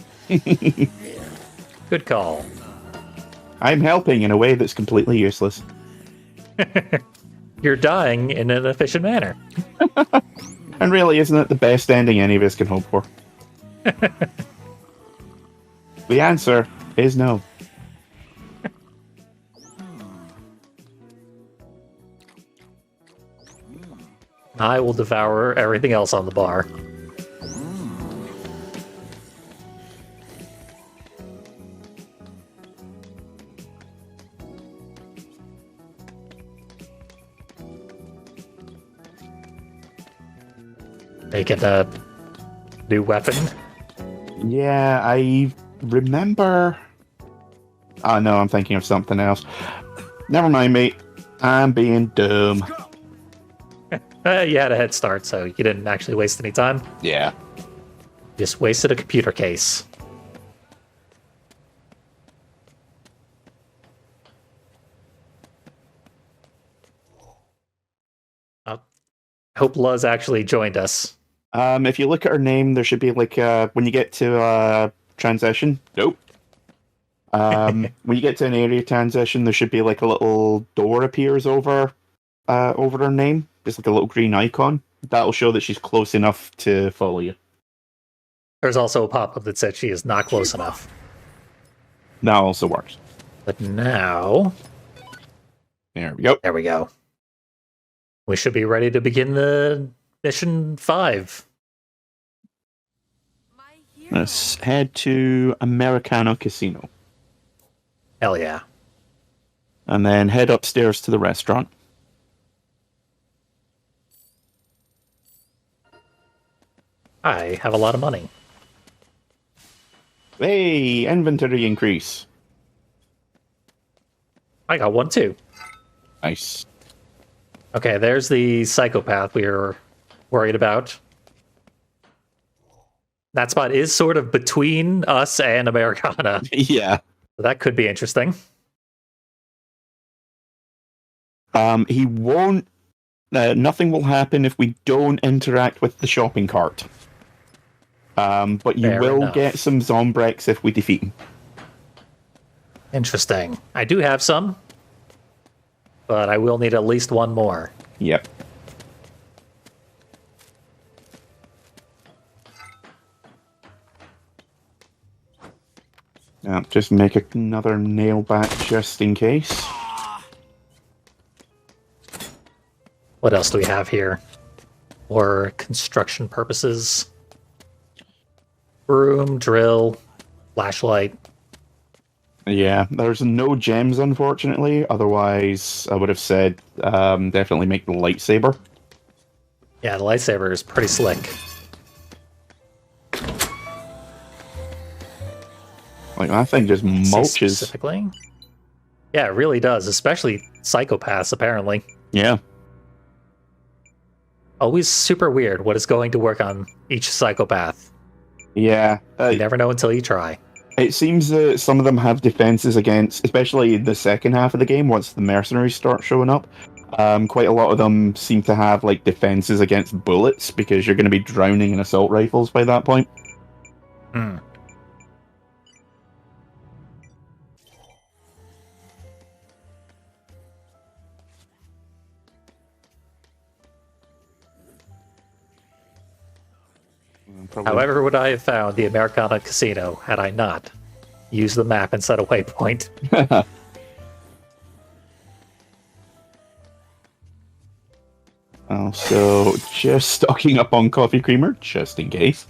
Good call. I'm helping in a way that's completely useless. You're dying in an efficient manner. And really, isn't it the best ending any of us can hope for? The answer is no. I will devour everything else on the bar. Making a new weapon. Yeah, I remember... Oh no, I'm thinking of something else. Never mind, mate. I'm being dumb. You had a head start, so you didn't actually waste any time. Yeah. Just wasted a computer case. I hope Luz actually joined us. If you look at her name, there should be like when you get to transition. Nope. When you get to an area transition, there should be like a little door appears over her name. It's like a little green icon. That'll show that she's close enough to follow you. There's also a pop-up that said she is not close enough. That also works. But now... There we go. There we go. We should be ready to begin the mission 5. Let's head to Americano Casino. Hell yeah. And then head upstairs to the restaurant. I have a lot of money. Hey, inventory increase. I got one too. Nice. Okay, there's the psychopath we were worried about. That spot is sort of between us and Americana. Yeah. So that could be interesting. He won't... nothing will happen if we don't interact with the shopping cart. But you Fair will enough. get some Zombrex if we defeat him. Interesting. I do have some, but I will need at least one more. Yep. Just make another nail back just in case. What else do we have here? For construction purposes. Broom, drill, flashlight. Yeah, there's no gems, unfortunately. Otherwise, I would have said definitely make the lightsaber. Yeah, the lightsaber is pretty slick. Like, that thing just mulches. Specifically? Yeah, it really does, especially psychopaths, apparently. Yeah. Always super weird what is going to work on each psychopath. Yeah. You never know until you try. It seems that some of them have defenses against, especially the second half of the game, once the mercenaries start showing up. Quite a lot of them seem to have like defenses against bullets because you're going to be drowning in assault rifles by that point. Hmm. Probably. However would I have found the Americana Casino had I not used the map and set a waypoint? Also, just stocking up on coffee creamer, just in case.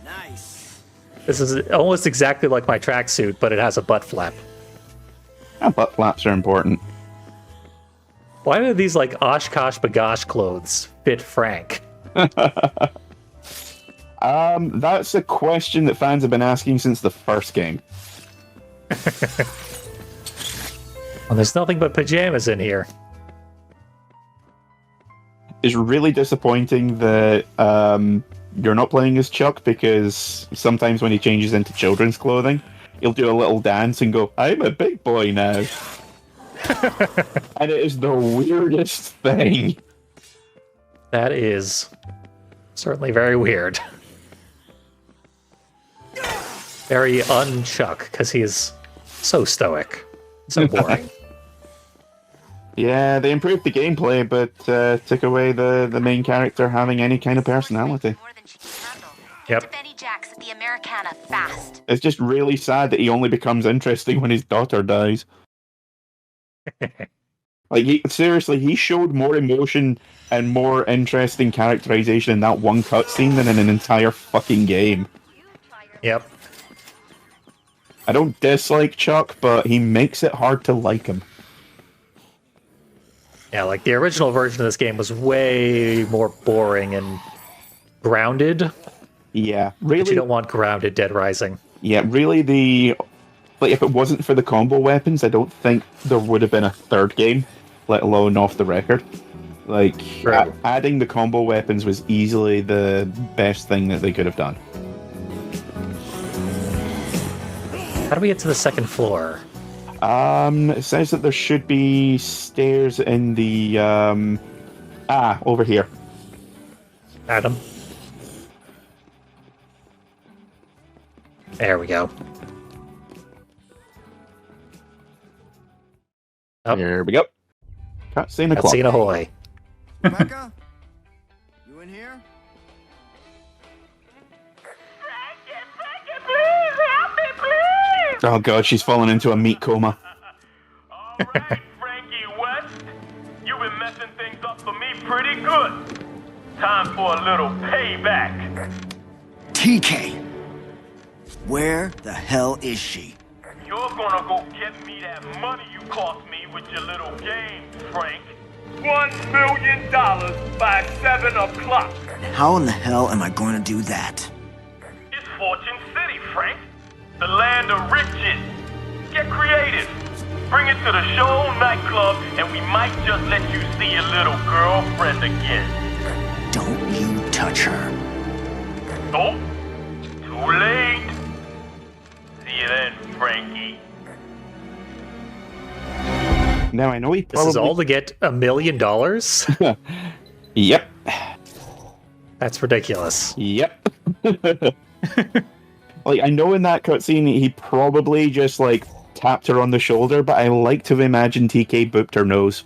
Nice. This is almost exactly like my tracksuit, but it has a butt flap. Yeah, butt flaps are important. Why do these like Oshkosh Bagosh clothes fit Frank? That's a question that fans have been asking since the first game. Well, there's nothing but pajamas in here. It's really disappointing that you're not playing as Chuck, because sometimes when he changes into children's clothing, he'll do a little dance and go, "I'm a big boy now." And it is the weirdest thing. That is certainly very weird. Very unchuck, because he is so stoic. So boring. Yeah, they improved the gameplay, but took away the main character having any kind of personality. More than she can handle. Yep. To Benny Jacks at the Americana fast. It's just really sad that he only becomes interesting when his daughter dies. Like, he showed more emotion and more interesting characterization in that one cutscene than in an entire fucking game. Yep. I don't dislike Chuck, but he makes it hard to like him. Yeah, like the original version of this game was way more boring and grounded. Yeah, But really. you don't want grounded Dead Rising. Yeah, really. Like, if it wasn't for the combo weapons, I don't think there would have been a third game, let alone off the record. Like, Right. adding the combo weapons was easily the best thing that they could have done. How do we get to the second floor? It says that there should be stairs in the over here. Adam? There we go. Up. Here we go. Cutscene o'clock. Cutscene ahoy. Rebecca? You in here? Oh god, she's fallen into a meat coma. Alright, Frankie West. You've been messing things up for me pretty good. Time for a little payback. TK. Where the hell is she? You're gonna go get me that money you cost me with your little game, Frank. $1 million by 7 o'clock. How in the hell am I going to do that? It's Fortune City, Frank. The land of riches. Get creative. Bring it to the show nightclub, and we might just let you see your little girlfriend again. Don't you touch her. Oh, too late. See you then, Frankie. Now I know he This probably. is all to get $1 million? Yep. That's ridiculous. Yep. Like, I know in that cutscene he probably just like tapped her on the shoulder, but I like to imagine TK booped her nose.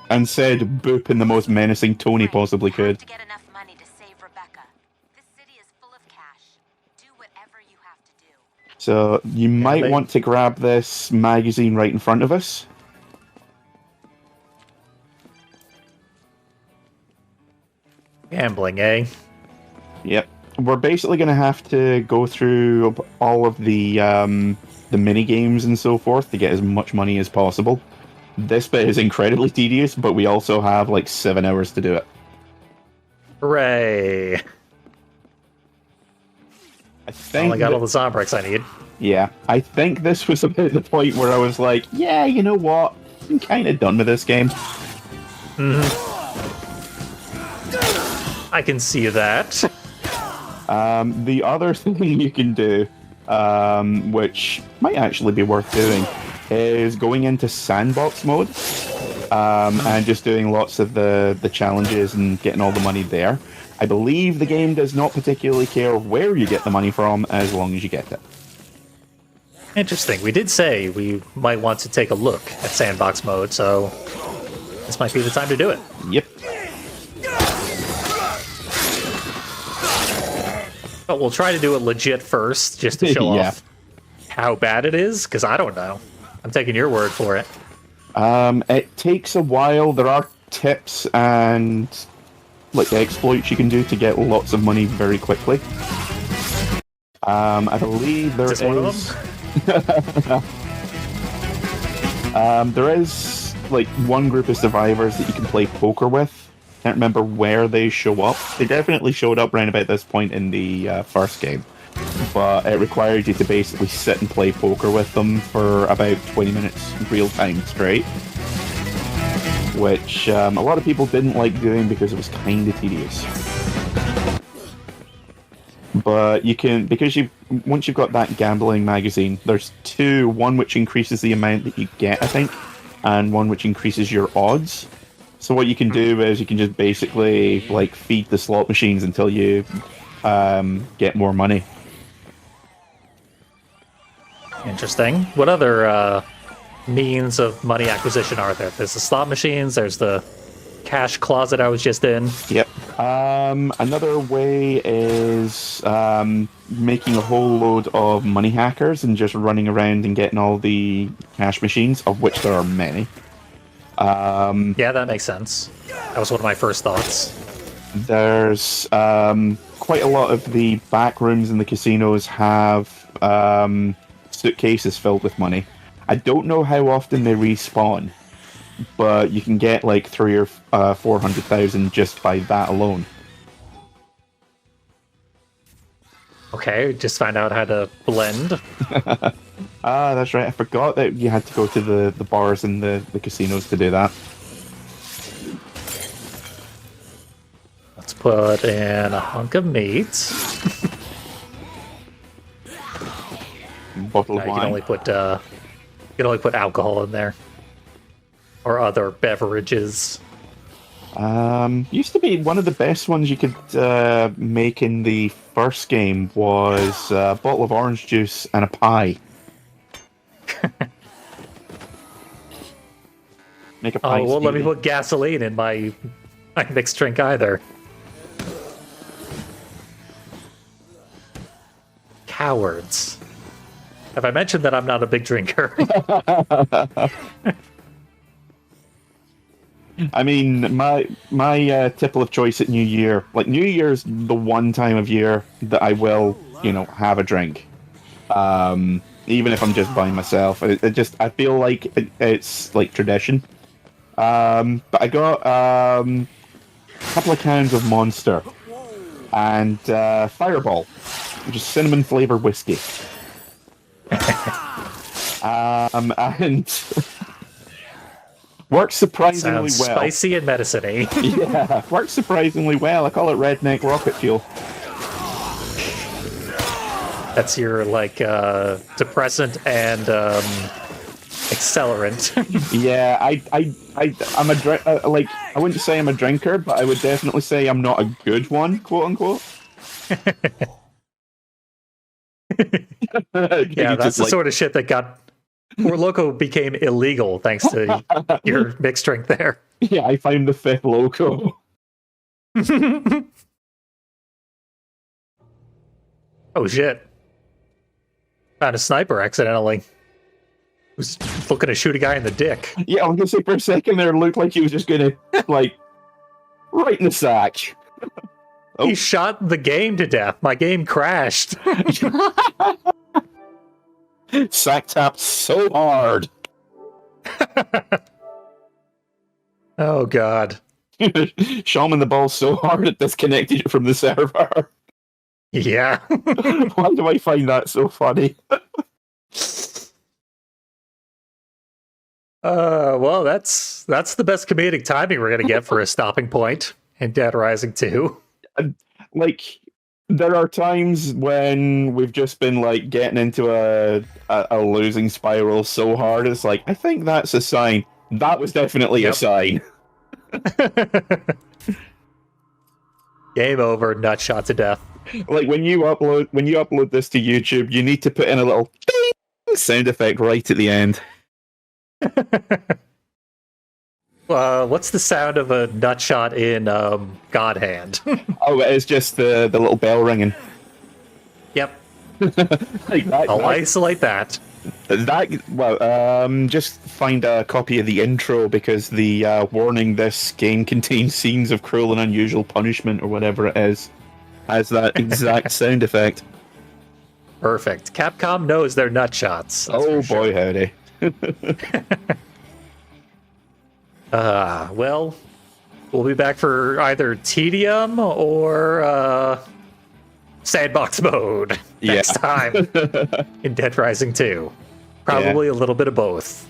And said boop in the most menacing tone he possibly You have could. to get enough money to save Rebecca. This city is full of cash. Do whatever you have to do. So you might they- want to grab this magazine right in front of us. gambling, eh? Yep. We're basically going to have to go through all of the mini games and so forth to get as much money as possible. This bit is incredibly tedious, but we also have like 7 hours to do it. Hooray! I think Only got all the Zombricks I need. Yeah, I think this was about the point where I was like, yeah, you know what? I'm kind of done with this game. I can see that. The other thing you can do, which might actually be worth doing, is going into sandbox mode and just doing lots of the challenges and getting all the money there. I believe the game does not particularly care where you get the money from as long as you get it. Interesting. We did say we might want to take a look at sandbox mode, so this might be the time to do it. Yep. But we'll try to do it legit first, just to show Yeah. off how bad it is, because I don't know. I'm taking your word for it. It takes a while. There are tips and like exploits you can do to get lots of money very quickly. I believe there Is this one of them? There is like one group of survivors that you can play poker with. Can't remember where they show up. They definitely showed up around about this point in the first game, but it required you to basically sit and play poker with them for about 20 minutes real time straight, which a lot of people didn't like doing because it was kind of tedious. But you can, because once you've got that gambling magazine, there's two, one which increases the amount that you get, I think, and one which increases your odds. So what you can do is you can just basically like feed the slot machines until you get more money. Interesting. What other means of money acquisition are there? There's the slot machines, there's the cash closet I was just in. Yep. Another way is making a whole load of money hackers and just running around and getting all the cash machines, of which there are many. Yeah, that makes sense. That was one of my first thoughts. There's quite a lot of the back rooms in the casinos have suitcases filled with money. I don't know how often they respawn, but you can get like 300,000 or 400,000 just by that alone. Okay, just found out how to blend. That's right. I forgot that you had to go to the bars and the casinos to do that. Let's put in a hunk of meat. Bottle No, of you wine. can only put alcohol in there. Or other beverages. Used to be one of the best ones you could make in the first game was a bottle of orange juice and a pie. Make a pie. Oh, well, let me speedy. put gasoline in my mixed drink either. Cowards. Have I mentioned that I'm not a big drinker? I mean, my tipple of choice at New Year, like New Year's, the one time of year that I will, have a drink. Even if I'm just by myself, I feel like it's like tradition. But I got a couple of cans of Monster and Fireball, which is cinnamon flavored whiskey. And works surprisingly Sounds well. spicy and medicine-y. Yeah, works surprisingly well. I call it redneck rocket fuel. That's your depressant and accelerant. Yeah, I'm I wouldn't say I'm a drinker, but I would definitely say I'm not a good one, quote unquote. Yeah, that's the sort of shit that got Four Loco became illegal thanks to your mixed drink there. Yeah, I found the fifth loco. Oh shit. Found a sniper accidentally. Was looking to shoot a guy in the dick. Yeah, I was gonna say for a second there, it looked like he was just gonna right in the sack. Oh. He shot the game to death. My game crashed. Sack tapped so hard. Oh, God. Shaman the ball so hard it disconnected it from the server. Yeah. Why do I find that so funny? Well, that's the best comedic timing we're going to get for a stopping point in Dead Rising 2. Like, there are times when we've just been, like, getting into a losing spiral so hard, it's like, I think that's a sign. That was definitely a sign. Game over, nut shot to death. Like, when you upload this to YouTube, you need to put in a little ding sound effect right at the end. What's the sound of a nut shot in God Hand? Oh, it is just the little bell ringing. Yep. Like I'll isolate that. Just find a copy of the intro because the warning this game contains scenes of cruel and unusual punishment or whatever it is has that exact sound effect. Perfect. Capcom knows their nut shots. Oh boy, howdy. Well, we'll be back for either tedium or sandbox mode next time in Dead Rising 2. Probably a little bit of both.